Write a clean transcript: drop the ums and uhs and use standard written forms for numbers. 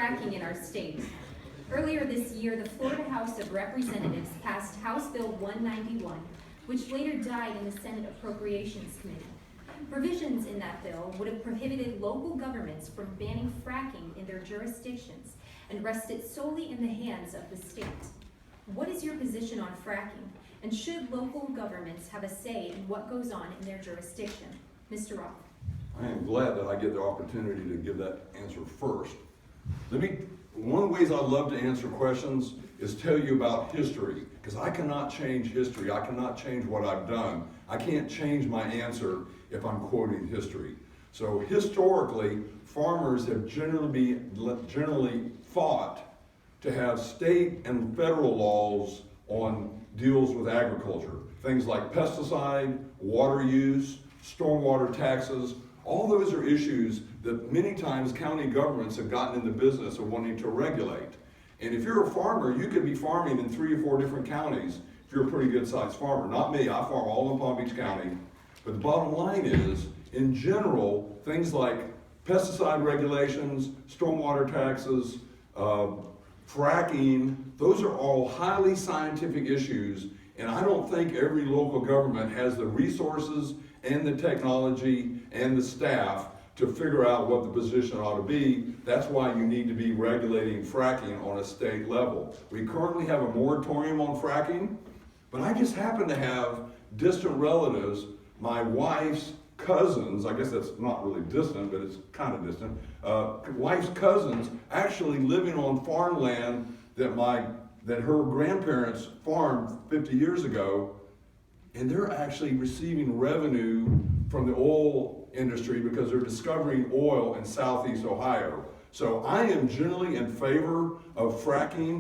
fracking in our state. Earlier this year, the Florida House of Representatives passed House Bill 191, which later died in the Senate Appropriations Committee. Provisions in that bill would have prohibited local governments from banning fracking in their jurisdictions and rested solely in the hands of the state. What is your position on fracking, and should local governments have a say in what goes on in their jurisdiction? Mr. Roth. I am glad that I get the opportunity to give that answer first. One of the ways I love to answer questions is tell you about history, because I cannot change history. I cannot change what I've done. I can't change my answer if I'm quoting history. So historically, farmers have generally fought to have state and federal laws on deals with agriculture. Things like pesticide, water use, stormwater taxes, all those are issues that many times county governments have gotten in the business of wanting to regulate. And if you're a farmer, you could be farming in 3 or 4 different counties if you're a pretty good sized farmer. Not me, I farm all in Palm Beach County. But the bottom line is, in general, things like pesticide regulations, stormwater taxes, fracking, those are all highly scientific issues, and I don't think every local government has the resources and the technology and the staff to figure out what the position ought to be. That's why you need to be regulating fracking on a state level. We currently have a moratorium on fracking, but I just happen to have distant relatives, my wife's cousins, I guess that's not really distant, but it's kind of distant, wife's cousins actually living on farmland that her grandparents farmed 50 years ago, and they're actually receiving revenue from the oil industry because they're discovering oil in Southeast Ohio. So I am generally in favor of fracking.